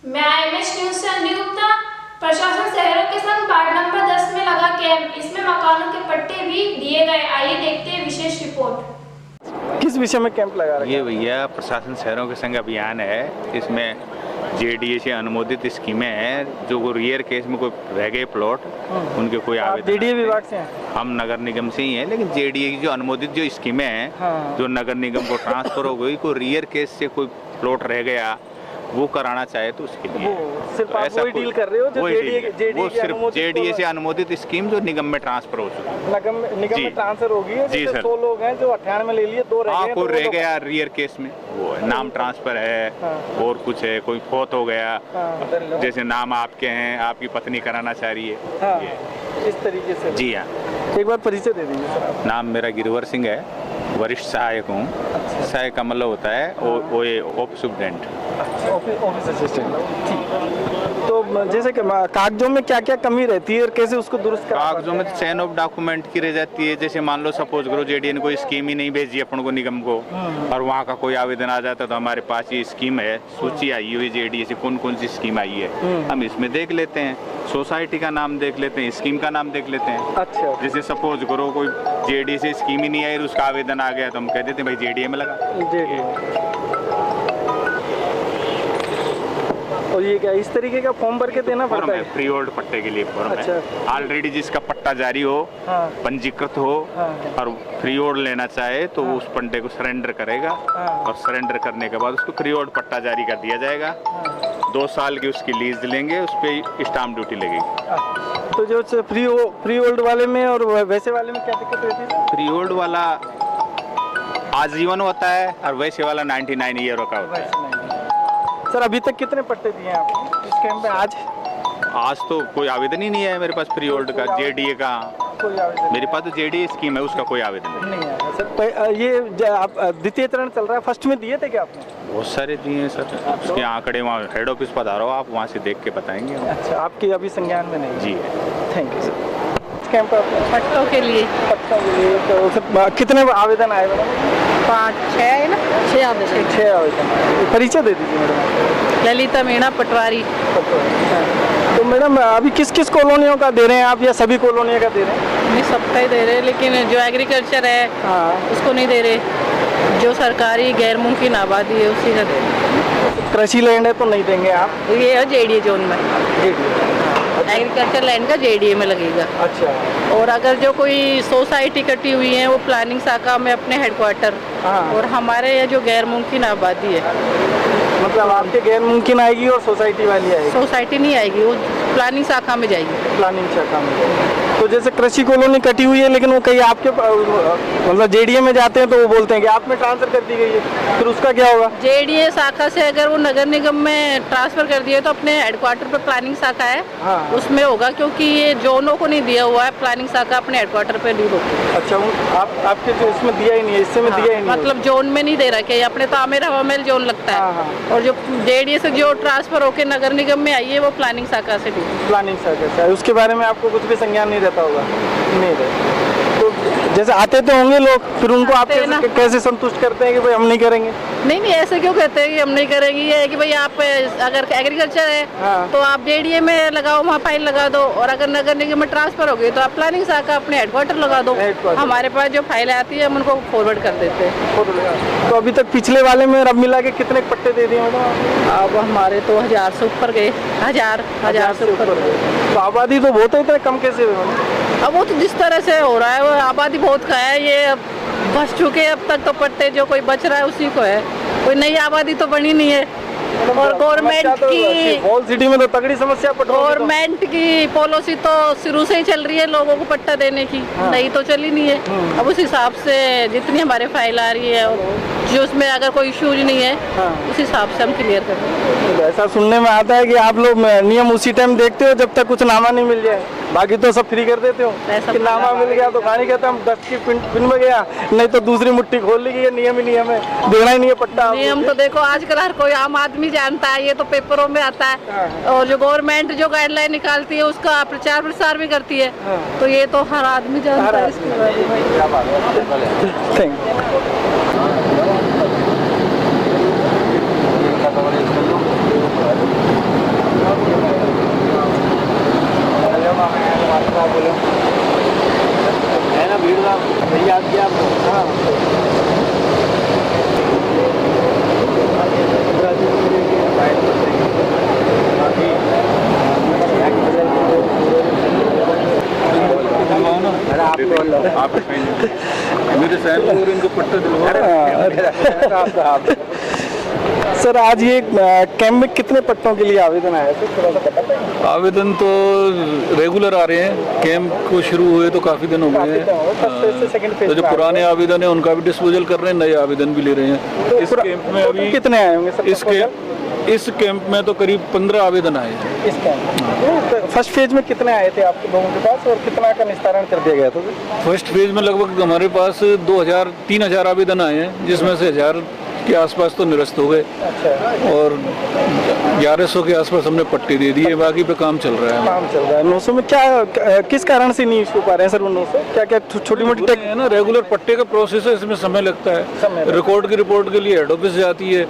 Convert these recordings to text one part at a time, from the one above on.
मैं IMH news से अंजलि गुप्ता। प्रशासन शहरों के संग वार्ड नंबर 10 में लगा कैंप, इसमें मकानों के पट्टे भी दिए गए। आइए देखते हैं विशेष रिपोर्ट। किस विषय में कैंप लगा रहे हैं? ये भैया प्रशासन शहरों के संग अभियान है। इसमें JDA से अनुमोदित स्कीमें हैं। जो को रियर केस में कोई रह गए प्लॉट, उनके कोई आवेदन। JDA विभाग से हैं? हम नगर निगम से ही हैं, लेकिन JDA की जो अनुमोदित जो स्कीमें हैं, जो नगर निगम को ट्रांसफर हो गई, कोई रियर केस से कोई प्लॉट रह गया वो कराना चाहे तो उसके लिए सिर्फ आप वही डील कर रहे हो जो वो सिर्फ JDA से अनुमोदित स्कीम जो निगम में ट्रांसफर हो चुकी है। निगम में ट्रांसफर होगी। जी सर। 100 लोग हैं जो 98 में ले लिए, 2 रह गए। कोई रह गया रियर केस में, वो है नाम ट्रांसफर है और कुछ है, कोई फौत हो गया, जैसे नाम आपके हैं, आपकी पत्नी कराना चाह रही है, इस तरीके से। जी हाँ। एक बार परिचय दे दीजिए सर आप। नाम मेरा गिरवर सिंह है, वरिष्ठ सहायक हूँ। सहायक का मतलब होता है वो ये ऑफिस सुपरेंट, ऑफिस असिस्टेंट। ठीक। तो जैसे कि कागजों में क्या क्या कमी रहती है और कैसे उसको दुरुस्त करा? कागजों में चेन ऑफ डॉक्यूमेंट की रह जाती है। जैसे मान लो सपोज करो JDA ने कोई स्कीम ही नहीं भेजी अपन को निगम को, और वहाँ का कोई आवेदन आ जाता तो हमारे पास ये स्कीम है, सूची आई हुई JDA से कौन कौन सी स्कीम आई है, हम इसमें देख लेते हैं, सोसाइटी का नाम देख लेते हैं, स्कीम का नाम देख लेते हैं। अच्छा। जैसे सपोज करो कोई JDA से स्कीम ही नहीं आई, उसका आवेदन आ गया तो हम कह देते हैं भाई JDA में लगा। और ये क्या इस तरीके का फॉर्म भर के देना पड़ता है? फ्री होल्ड पट्टे के लिए फॉर्म है। ऑलरेडी जिसका पट्टा जारी हो, पंजीकृत हो और फ्री होल्ड लेना चाहे तो उस पट्टे को सरेंडर करेगा, और सरेंडर करने के बाद उसको फ्री होल्ड पट्टा जारी कर दिया जाएगा। 2 साल की उसकी लीज लेंगे, उस पर स्टाम्प ड्यूटी लगेगी। तो जो फ्री होल्ड वाले में और वैसे वाले में क्या दिक्कत रहती है? फ्री होल्ड वाला आजीवन होता है और वैसे वाला 99 ईयर का होता है। सर अभी तक कितने पट्टे दिए हैं आपने इस कैंप में? आज तो कोई आवेदन ही नहीं है मेरे पास फ्री होल्ड का, JDA का कोई आवेदन? मेरे पास तो JDA स्कीम है, उसका कोई आवेदन नहीं है सर। ये आप द्वितीय चरण चल रहा है, फर्स्ट में दिए थे क्या आपने? बहुत सारे दिए हैं सर, उसके आंकड़े वहाँ हेड ऑफिस पधारो, आप वहाँ से देख के बताएंगे। अच्छा, आपके अभी संज्ञान में नहीं? जी। Thank you sir. कैंप पट्टों के लिए तो सर कितने आवेदन आए मैडम? 5-6 है ना, 6 आवेदन। 6 आवेदन। परिचय दे दीजिए मैडम। ललिता मीणा पटवारी। तो मैडम अभी किस किस कॉलोनियों का दे रहे हैं आप, या सभी कॉलोनियों का दे रहे हैं? नहीं, सबका ही दे रहे, लेकिन जो एग्रीकल्चर है उसको नहीं दे रहे। जो सरकारी गैर मुमकिन आबादी है उसी का दे रहे। कृषि लैंड है तो नहीं देंगे आप? ये है JDA जोन में, एग्रीकल्चर लैंड का JDA में लगेगा। अच्छा। और अगर जो कोई सोसाइटी कटी हुई है वो प्लानिंग शाखा में अपने हेडक्वार्टर, और हमारे यहाँ जो गैर मुमकिन आबादी है, मतलब आपके गैर मुमकिन आएगी और सोसाइटी वाली आएगी? सोसाइटी नहीं आएगी, वो प्लानिंग शाखा में जाएगी। प्लानिंग शाखा में। तो जैसे कृषि कॉलोनी कटी हुई है, लेकिन वो कहीं आपके मतलब JDA में जाते हैं तो वो बोलते हैं कि आप में ट्रांसफर कर दी गई है, फिर उसका क्या होगा? JDA शाखा से अगर वो नगर निगम में ट्रांसफर कर दिए तो अपने हेडक्वार्टर पे प्लानिंग शाखा है, उसमें होगा, क्योंकि ये जोनों को नहीं दिया हुआ है, प्लानिंग शाखा अपने हेडक्वार्टर पे डील होती है। अच्छा, आपके जो इसमें दिया ही नहीं है, इससे में दिया ही नहीं, मतलब जोन में नहीं दे रखे, अपने तो आमेर हवामेल जोन लगता है, और जो JDA से जो ट्रांसफर होकर नगर निगम में आई है वो प्लानिंग शाखा से डील। प्लानिंग शाखा से, उसके बारे में आपको कुछ भी संज्ञान नहीं रहता होगा? नहीं रहता। तो जैसे आते तो होंगे लोग, फिर उनको आप कैसे संतुष्ट करते हैं कि भाई हम नहीं करेंगे? नहीं, ऐसे क्यों कहते हैं कि हम नहीं करेंगे? ये है कि भाई आप अगर एग्रीकल्चर है तो आप JDA में लगाओ, वहाँ फाइल लगा दो, और अगर नगर निगम में ट्रांसफर हो गई तो आप प्लानिंग शाखा अपने हेडक्वार्टर लगा दो। हमारे पास जो फाइल आती है हम उनको फॉरवर्ड कर देते हैं। तो अभी तक पिछले वाले में अब मिला के कितने पट्टे दे दिए मैडम? अब हमारे तो 1000 से ऊपर गए, 1000 से ऊपर। तो आबादी तो बहुत है, इतने कम कैसे हुए? अब वो तो जिस तरह से हो रहा है, वो आबादी बहुत का है, ये बच चुके अब तक तो पट्टे, जो कोई बच रहा है उसी को है, कोई नई आबादी तो बनी नहीं है। और गवर्नमेंट की होल सिटी में तो तगड़ी समस्या, गवर्नमेंट की पॉलिसी तो शुरू से ही चल रही है लोगों को पट्टा देने की, नई तो चली नहीं है। अब उस हिसाब से जितनी हमारे फाइल आ रही है, जो उसमें अगर कोई इश्यूज नहीं है, उस हिसाब से हम क्लियर कर रहे हैं। ऐसा सुनने में आता है कि आप लोग नियम उसी टाइम देखते हो जब तक कुछ नामा नहीं मिल जाए, बाकी तो सब फ्री कर देते हो। कि नामा मिल गया तो कहानी कहते हम 10 की पिन में गया, नहीं तो दूसरी मुट्ठी खोल ली, ये नियम ही नियम है, देना ही नहीं है पट्टा। नियम तो देखो आजकल हर कोई आम आदमी जानता है, ये तो पेपरों में आता है, और जो गवर्नमेंट जो गाइडलाइन निकालती है उसका प्रचार प्रसार भी करती है, तो ये तो हर आदमी जानता है इसके बारे में। Thank you. सर आज ये कैंप में कितने पट्टों के लिए आवेदन आया थे, थोड़ा सा बता पाएंगे? आवेदन तो रेगुलर आ रहे हैं, कैंप को शुरू हुए तो काफ़ी दिन हो गए हैं। तो जो पुराने आवेदन है उनका भी डिस्पोजल कर रहे हैं, नए आवेदन भी ले रहे हैं। इस कैंप में अभी कितने आए होंगे सर? इस कैंप में तो करीब 15 आवेदन आए हैं। इस कैंप फर्स्ट फेज में कितने आए थे आपके लोगों के पास और कितना का निस्तारण कर दिया गया था? फर्स्ट फेज में लगभग हमारे पास 3,000 आवेदन आए हैं, जिसमें से 1,000 के आसपास तो निरस्त हो गए। अच्छा। और 1100 के आसपास हमने पट्टे दे दिए, बाकी पे काम चल रहा है। काम चल रहा है। 900 में क्या किस कारण से नहीं इशू पा रहे हैं सर? वो 900 क्या क्या छोटी मोटी है ना, रेगुलर पट्टे का प्रोसेस है, इसमें समय लगता है। रिकॉर्ड की रिपोर्ट के लिए हेड ऑफिस जाती है,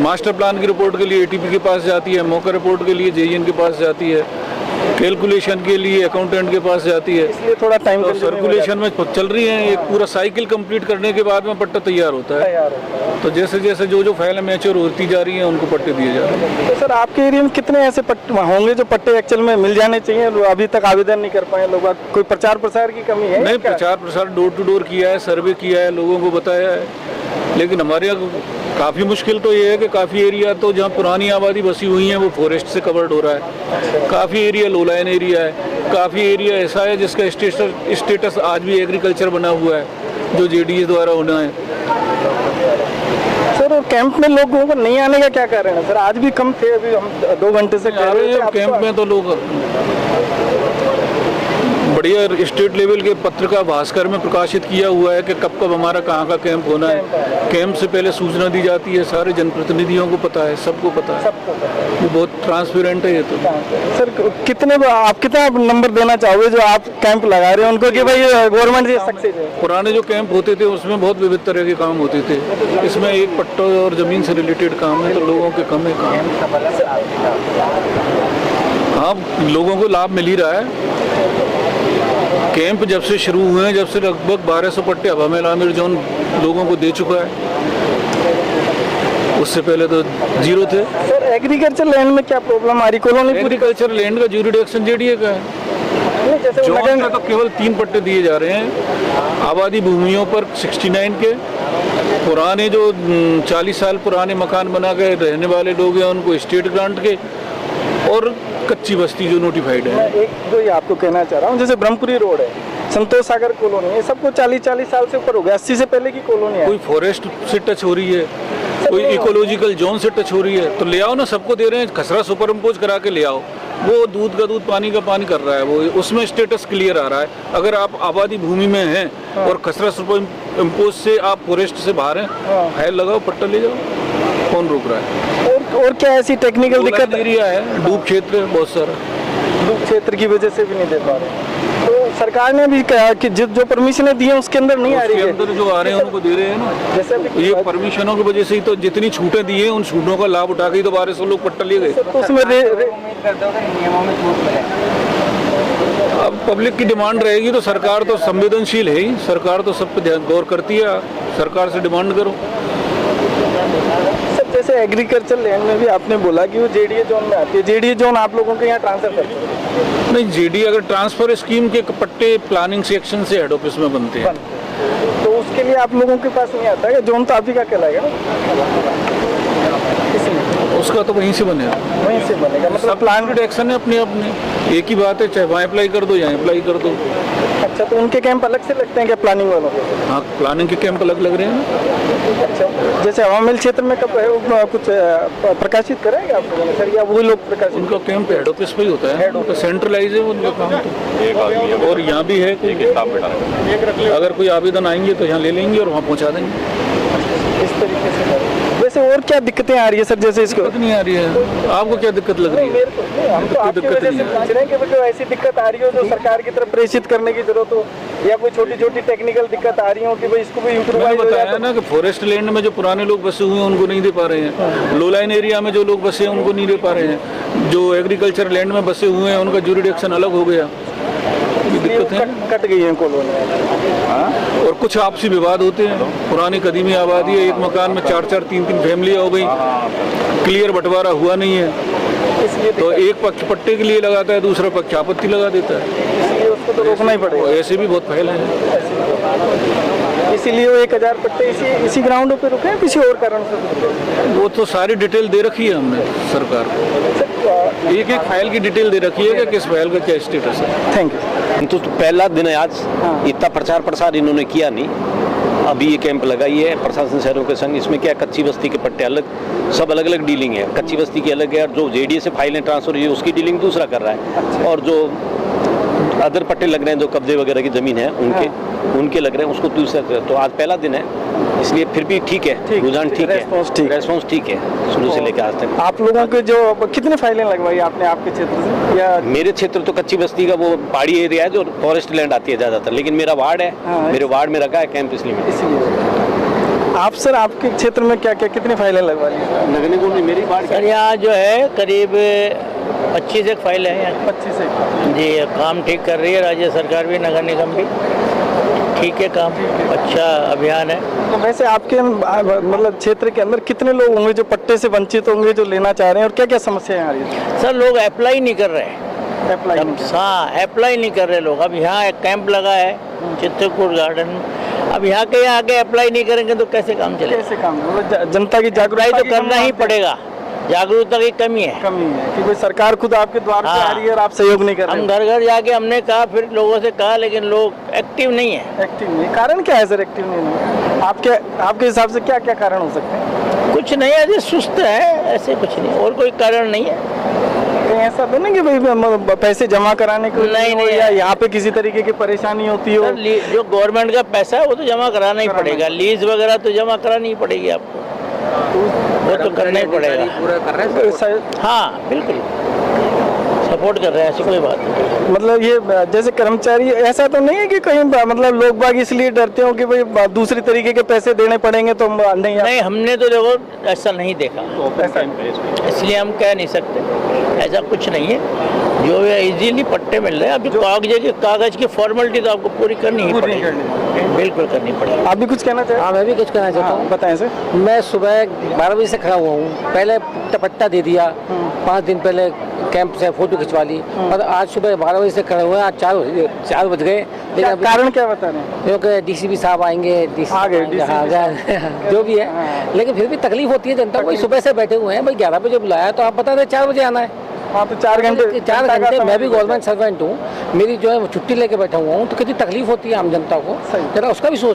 मास्टर प्लान की रिपोर्ट के लिए एटीपी के पास जाती है, मौका रिपोर्ट के लिए जेईएन के पास जाती है, कैलकुलेशन के लिए अकाउंटेंट के पास जाती है। इसलिए थोड़ा टाइम तो सर्कुलेशन में चल रही है, एक पूरा साइकिल कंप्लीट करने के बाद में पट्टा तैयार होता है। तो जैसे जैसे जो फाइलें मैच्योर होती जा रही हैं उनको पट्टे दिए जा रहे हैं। तो सर आपके एरिया में कितने ऐसे पट्टे होंगे जो पट्टे एक्चुअल में मिल जाने चाहिए, अभी तक आवेदन नहीं कर पाए लोग? कोई प्रचार प्रसार की कमी है? नहीं, प्रचार प्रसार डोर टू डोर किया है, सर्वे किया है, लोगों को बताया है। लेकिन हमारे यहाँ काफ़ी मुश्किल तो ये है कि काफ़ी एरिया तो जहाँ पुरानी आबादी बसी हुई है वो फॉरेस्ट से कवर्ड हो रहा है। काफ़ी एरिया लो लाइन एरिया है, काफ़ी एरिया ऐसा है जिसका स्टेटस आज भी एग्रीकल्चर बना हुआ है, जो जेडीए द्वारा होना है। सर और कैंप में लोगों को नहीं आने का क्या कारण है सर? आज भी कम थे, अभी हम 2 घंटे से कह रहे हैं कैंप में तो लोग बढ़िया स्टेट लेवल के पत्रिका भास्कर में प्रकाशित किया हुआ है कि कब कब हमारा कहाँ का कैंप होना है। कैंप से पहले सूचना दी जाती है, सारे जनप्रतिनिधियों को पता है, सबको पता है। वो बहुत ट्रांसपेरेंट है ये तो। सर आप कितना नंबर देना चाहोगे जो आप कैंप लगा रहे हैं उनको कि भाई गवर्नमेंट से सक्सेस है? पुराने जो कैंप होते थे उसमें बहुत विविध तरह के काम होते थे, इसमें एक पट्टों और जमीन से रिलेटेड काम है, तो लोगों के कम है काम। हाँ, लोगों को लाभ मिल ही रहा है। कैंप जब से शुरू हुए हैं, जब से लगभग 1200 पट्टे हवा में आमिर जोन लोगों को दे चुका है, उससे पहले तो 0 थे। सर एग्रीकल्चर लैंड में क्या प्रॉब्लम आ रही? कॉलोनी एग्रीकल्चर लैंड का ज्यूरिडिक्शन जेडीए का है। जोन में तो केवल 3 पट्टे दिए जा रहे हैं, आबादी भूमियों पर 69 के, पुराने जो 40 साल पुराने मकान बना के रहने वाले लोग हैं उनको स्टेट ग्रांट के, और कच्ची बस्ती जो नोटिफाइड है। एक तो ये आपको कहना चाह रहा हूँ, जैसे ब्रह्मपुरी रोड है, संतोष सागर कॉलोनी है, सबको 40 साल से ऊपर हो गया, 80 से पहले की कॉलोनी है। कोई फॉरेस्ट से टच हो रही है, कोई इकोलॉजिकल जोन से टच हो रही है, तो ले आओ ना, सबको दे रहे हैं, खसरा सुपर इम्पोज करा के ले आओ। वो दूध का दूध पानी का पानी कर रहा है, वो उसमें स्टेटस क्लियर आ रहा है। अगर आप आबादी भूमि में हैं और खसरा सुपर इम्पोज से आप फॉरेस्ट से बाहर हैं, फाइल लगाओ, पट्टा ले जाओ, कौन रोक रहा है? और क्या ऐसी टेक्निकल दिक्कत? एरिया है, डूब क्षेत्र है बहुत सारा, डूब क्षेत्र की वजह से भी नहीं दे पा रहे। तो सरकार ने भी कहा कि जो परमिशनें दी हैं उसके अंदर नहीं आ रही है, अंदर जो आ रहे हैं उनको दे रहे हैं ना। जैसे ये परमिशनों की वजह से ही तो जितनी छूटें दी हैं, उन छूटों का लाभ उठा के ही तो 1200 लोग पट्टा लिए गए। तो उसमें अब पब्लिक की डिमांड रहेगी तो सरकार तो संवेदनशील है ही, सरकार तो सब पे ध्यान गौर करती है, सरकार से डिमांड करो। सर जैसे एग्रीकल्चर लैंड में भी आपने बोला कि वो जेडीए जोन में आती है, जेडीए जोन आप लोगों के यहाँ ट्रांसफर करते हैं? नहीं, जेडीए अगर ट्रांसफर स्कीम के पट्टे प्लानिंग सेक्शन से हेड ऑफिस में बनते हैं, तो उसके लिए आप लोगों के पास नहीं आता है? जोन तो आप ही का कहलाएगा ना, उसका तो वहीं से बनेगा, वहीं से बनेगा। मतलब प्लान एक्शन है अपने अपने, एक ही बात है, चाहे वहाँ अप्लाई कर दो, यहाँ अप्लाई कर दो। अच्छा, तो उनके कैंप अलग से लगते हैं क्या प्लानिंग वालों के? हाँ, प्लानिंग के कैंप अलग लग रहे हैं। अच्छा, जैसे हवामेल क्षेत्र में कब है वो कुछ प्रकाशित करेगा आप लोगों ने सर, या वही लोग प्रकाशित? उनका कैंप हेड ऑफिस पे ही होता है, उनका सेंट्रलाइज है उनका काम तो। और यहाँ भी है, अगर कोई आवेदन आएंगे तो यहाँ ले लेंगे और वहाँ पहुँचा देंगे। इस तरीके से। वैसे और क्या दिक्कतें आ रही है सर? जैसे इसको नहीं आ रही है, आपको क्या दिक्कत लग रही है? हम तो आपकी वजह से पूछ रहे हैं कि कोई ऐसी दिक्कत आ रही हो जो सरकार की तरफ प्रेषित करने की जरूरत हो, या कोई छोटी छोटी टेक्निकल दिक्कत आ रही हो कि भाई इसको भी मैंने बताया ना कि फॉरेस्ट लैंड में जो पुराने लोग बसे हुए हैं उनको नहीं दे पा रहे हैं, लो लाइन एरिया में जो लोग बसे हैं उनको नहीं दे पा रहे हैं, जो एग्रीकल्चर लैंड में बसे हुए हैं उनका ज्यूरिडिक्शन अलग हो गया, दिक्कत है, कट गई है कॉलोनी। और कुछ आपसी विवाद होते हैं, पुरानी कदीमी आबादी है, एक मकान में 4-4, 3-3 फैमिलियाँ हो गई, क्लियर बंटवारा हुआ नहीं है, इसलिए तो एक पक्ष पट्टे के लिए लगाता है, दूसरा पक्ष आपत्ति लगा देता है, इसलिए उसको तो रोकना ही पड़ेगा। ऐसे भी बहुत फैले हैं। इसीलिए वो 1000 पट्टे इसी ग्राउंडों पे रुके हैं, किसी और कारण से रुके हैं? वो तो सारी डिटेल दे रखी है हमने सरकार को, एक एक फाइल की डिटेल दे रखी है कि किस फाइल का क्या स्टेटस है। Thank you. तो पहला दिन है आज, इतना प्रचार प्रसार इन्होंने किया नहीं। अभी ये कैंप लगाई है प्रशासन शहरों के संग। इसमें क्या कच्ची बस्ती के पट्टे अलग, सब अलग अलग डीलिंग है। कच्ची बस्ती की अलग है, और जो जेडीए से फाइलें ट्रांसफर हुई है उसकी डीलिंग दूसरा कर रहा है, और जो अदर पट्टे लग रहे हैं जो कब्जे वगैरह की जमीन है उनके लग रहे हैं उसको दूसरा। तो आज पहला दिन है, इसलिए फिर भी ठीक है, रुझान ठीक है, रेस्पॉन्स ठीक है शुरू से लेकर आज तक। आप लोगों के जो कितने फाइलें लगवाई आपने आपके क्षेत्र से? या मेरे क्षेत्र तो कच्ची बस्ती का वो पहाड़ी एरिया है जो फॉरेस्ट लैंड आती है ज़्यादातर, लेकिन मेरा वार्ड है, मेरे वार्ड में रखा है कैंप, इसलिए। आप सर आपके क्षेत्र में क्या क्या कितनी फाइलें लगवा ली? नगर निगम ने मेरी वार्ड सर यहाँ जो है करीब 25 एक फाइल है यहाँ 25 से जी। काम ठीक कर रही है राज्य सरकार भी, नगर निगम भी ठीक है, काम अच्छा अभियान है। तो वैसे आपके मतलब क्षेत्र के अंदर कितने लोग होंगे जो पट्टे से वंचित होंगे, जो लेना चाह रहे हैं, और क्या क्या समस्याएं आ रही है? सर लोग अप्लाई नहीं कर रहे हैं, अप्लाई नहीं कर रहे लोग। अब यहाँ एक कैंप लगा है चित्रकूट गार्डन में, अब यहाँ के आगे अप्लाई नहीं करेंगे तो कैसे काम चलेगा? कैसे काम? मतलब जनता की जागरूकता तो करना ही पड़ेगा, जागरूकता की कमी है कि भाई सरकार खुद आपके द्वार पे आ रही है और आप सहयोग नहीं कर रहे। हम घर घर जाके हमने कहा, फिर लोगों से कहा, लेकिन लोग एक्टिव नहीं है। एक्टिव नहीं, कारण क्या है सर एक्टिव नहीं? आपके हिसाब से क्या क्या कारण हो सकते हैं? कुछ नहीं है, ऐसे सुस्त है, ऐसे कुछ नहीं, और कोई कारण नहीं है। कहीं ऐसा तो नहीं कि भाई पैसे जमा कराने को नहीं या यहाँ पे किसी तरीके की परेशानी होती हो? जो गवर्नमेंट का पैसा है वो तो जमा कराना ही पड़ेगा, लीज वगैरह तो जमा करानी ही पड़ेगी आपको, वो तो करना ही पड़ेगा। पूरा कर रहे हैं? हाँ बिल्कुल सपोर्ट कर रहे हैं, ऐसी कोई बात नहीं। मतलब ये जैसे कर्मचारी, ऐसा तो नहीं है कि कहीं मतलब लोग बाग इसलिए डरते हो कि भाई दूसरी तरीके के पैसे देने पड़ेंगे तो नहीं हमने तो देखो ऐसा नहीं देखा, इसलिए हम कह नहीं सकते, ऐसा कुछ नहीं है। जो इजीली पट्टे मिल रहे हैं, अभी कागज की फॉर्मेलिटी तो आपको पूरी करनी ही पड़ेगी, बिल्कुल करनी पड़ेगी। आप भी कुछ कहना चाहें? हाँ मैं भी कुछ कहना चाहता हूँ। बताएं सर। मैं सुबह 12 बजे से खड़ा हुआ हूँ, पहले पट्टा दे दिया, 5 दिन पहले कैंप से फोटो खिंचवा ली, और आज सुबह 12 बजे से खड़े हुए हैं, आज 4 बज गए। लेकिन कारण क्या बता रहे हैं? क्योंकि डीसीपी साहब आएंगे, जो भी है, लेकिन फिर भी तकलीफ होती है जनता को। सुबह से बैठे हुए हैं, भाई 11 बजे बुलाया तो आप बता दें 4 बजे आना है। हाँ तो 4 घंटे मैं भी गवर्नमेंट सर्वेंट हूँ, मेरी जो है छुट्टी लेके बैठा हुआ हूँ, तो कितनी तकलीफ होती है आम जनता को, जरा उसका भी सोच।